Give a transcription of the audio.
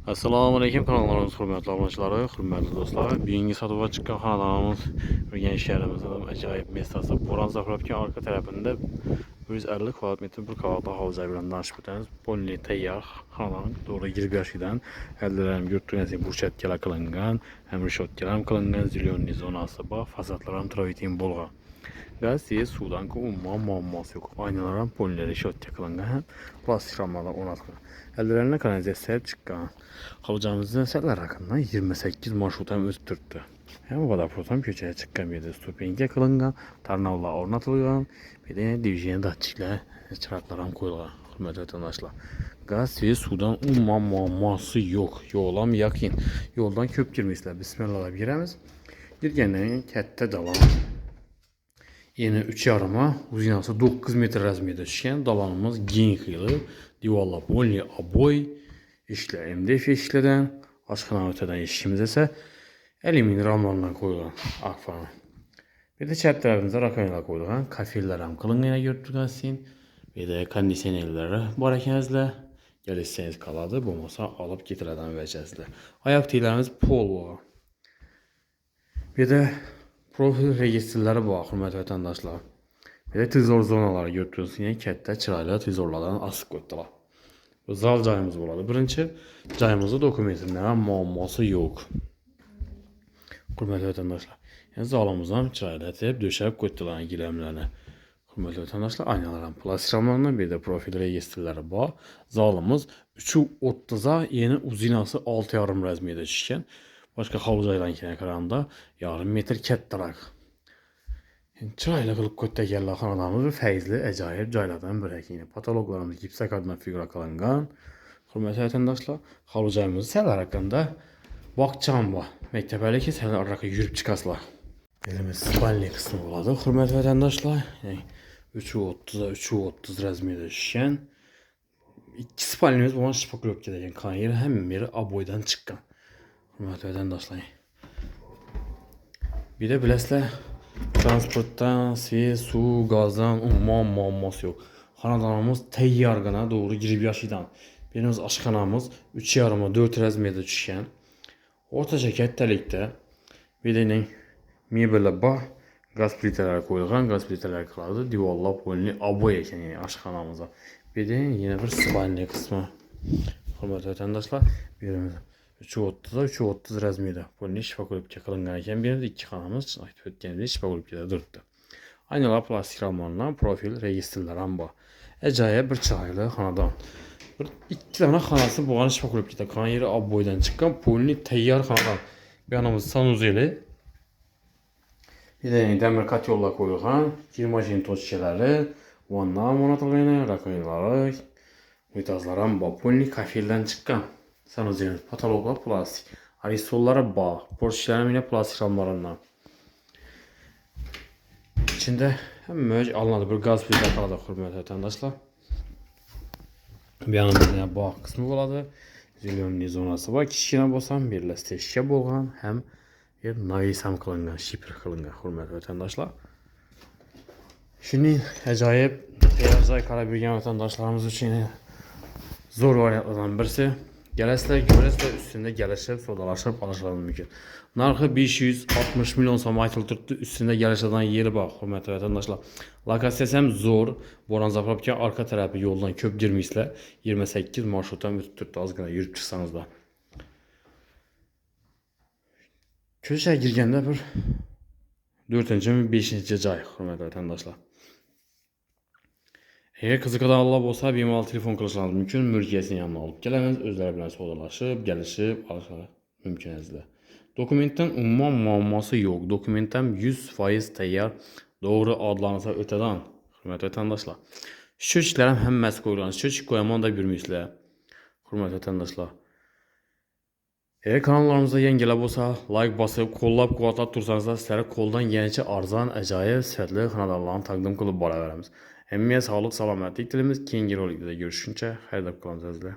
Assalomu alaykum kanallarımız hürmetli abunəçiləri, hürmetli dostlar. Birinci satıva çıkan kanallarımız bir genç şehrimizin acayip mesası. Boran Zafirovki arka tarafında 150 kvadratmetre bir kvadratlı havuz evinden danışıp öteniz. Polni teyyar kanalın doğru girip yaşayan əllərəm yurtdünyası burçetkələ kılıngan, hem rişotkələm kılıngan zilyonli zonası bağ, fasatlarım travitin bolğa. Gazete sudan ki muamması yok. Aynalarım polileri rişotkə kılıngan, hem plastik ramlarla onatılır. Əllərərinə kanalizasiya çıxqan. Xalcamızın səhlər haqqında 28 marşrut hem öz türtdü. Hem vodoprotam köçəyə çıxqan bir də stupenkiya kılıngan, tarnavlar ornatılgan, bir də divizyon datçiklər, çıraklarım qoyulgan. Hürmetli vatandaşlar. Gaz ve sudan muamması yok. Yolam yakın. Yoldan köp girmişler. Bismillah giremiz. Girgenden kette dalan. Yine 3 yarıma uzunası 9 metre razmiyede düşen dalanımız gen xıylı. Divarlar polni aboy. İşler MDF işleden. Aşkına öteden işimiz ise elimin ramlarından koyulan akfanı. Bir de çət tərəfimizə rakonla koyulan kafellər ham qılınğına götürülsin. Bir de kondisyonerləri var ekanizlə. Gəlirsəniz qaladı, bu masa alıb getirədən verəcəksizlər. Ayaq tiylərimiz pol var. Bir de profil registrləri var, hürmetli vətəndaşlar. Bir de tizor zonaları götürülsün. Yəni kətdə çırayla tizorlardan asıb qoydular. Bu zal cayımız buladı. Birinci cayımızda dokumentində muamması yok. Hürmetli vətəndaşlar. Yəni zalımızdan çırayla təyib döşəb qoydular giləmlərini. Hürmetli vətəndaşlar, aynaların plastik ramlarından bir de profil registrləri var. Zalımız 3.30'a yeni uzinası 6,5 rəzmiyyədə düşkən. Başka havuzayla kənarında yarım metr kət daraq. Çırayla qılıb qoydular gəllər xanalarımız fəyzli, əcayib caylardan börək. Patologlarımız gipsə qadına figura qalınqan. Hürmetli vətəndaşlar, havuzayımızı səhlər haqqında bakçam var. Məktəbəli ki, səhlər araqı yürüb çıxaslar. Elimiz spalni kısmı buladı. Hürmetli vətəndaşlar, 3.30'a 3.30 rəzmiyyədə düşkən. 2 spalnimiz olan şipaklop gedəkən kan yeri həmin biri aboydan çıxqan. Hürmetli vətəndaşlar. Bir de biləsilər, transportdan, su, gazdan muamması yok. Xanadanımız teyyarqana doğru girib yaşaydan. Birimiz aşxanamız 3,5 4 rəzmiyyədə düşkən. Ortaca kəttəlikdə bir de mebelə bax, gaz pliteləri koyulğan, gaz pliteləri qılardı. Divarlar polini aboy ekan, yəni aşxanamıza. Bir de yine bir spalni kısmı. Hürmetli vətəndaşlar, birimiz 3.30'a 3.30 rəzmiyyədə polini şifa qolubkə qılınğan ekan. Bir de 2 xanamız aytıb ötkənimizdə şifa qolubkədə durdu. Aynalar plastik ramlarından profil registrlər var. Əcayib bir çaylı xanadan. Bir 2 dənə xanası bu şifa qolubkədə kan yeri aboydan çıxqan polini təyyar xanadan. Bir yanımız sanuzeli. Bir de demir kat yolla koyulğan, girmajin toçkeləri, vanlar monatılğanı, rakonları, mütazlara polni kafeldən çıxqan. Sanuzeli patologlar plastik. Arisollara bağ, porşişlərim yine plastik ramlarından. İçində həmmə alınadı bir gaz plitə qaldı, hürmetli vətəndaşlar. Bir yanımızda bağ kısmı buladı. Zilyonli zonası var. Kişkinə bosan, bir steşkə bolğan, həm bir navisam kılıngan, şipir kılıngan, hürmetli vətəndaşlar. Şimdi acayip Teyarzay Karabürgen vətəndaşlarımız için zor variantlardan birisi. Gələsilər, görəsilər, üstündə gəlişib, sodalaşıb, alışlarını mümkün. Narxı 560 milyon som aytıl tutdu, üstündə gəlişlərdən yeri bax, hürmetli vətəndaşlar. Lokasiyasəm zor, Boran Zafirovki arka tərəfi yoldan köp girmişlər, 28 marşrutdan ötürdü, az qına yürüb çıxsanız da. Köşəyə girgəndə bir 4-cü mi 5-ci cay, hürmetli vətəndaşlar. Eğer kızı kadar Allah olsa benim telefon kılıçlarınız mümkün. Mülkiyesinin yanına alıp gelemez. Özleri bilen sodalaşıp, gelişip, alışları mümkün ezle. Dokumentten umman muamması yok. Dokumentten 100% teyyar doğru adlanırsa öteden. Hürmetli vətəndaşlar. Şöçüklərim həmməsi qoyulan. Şöçük qoyaman da bilmişlər. Hürmetli vətəndaşlar. Eğer kanallarımıza yeni gəlib olsa, like basıb, kollab, quvvatlab dursanız da sizlərə koldan yeniçə arzan, əcayib, sifətli xanadarlarını təqdim qılıb bara verəmiz. Əmmiyə sağlıq, salamətllik dilimiz. Keyingi rolikdə görüşüncə, xeyirli qalanınızla.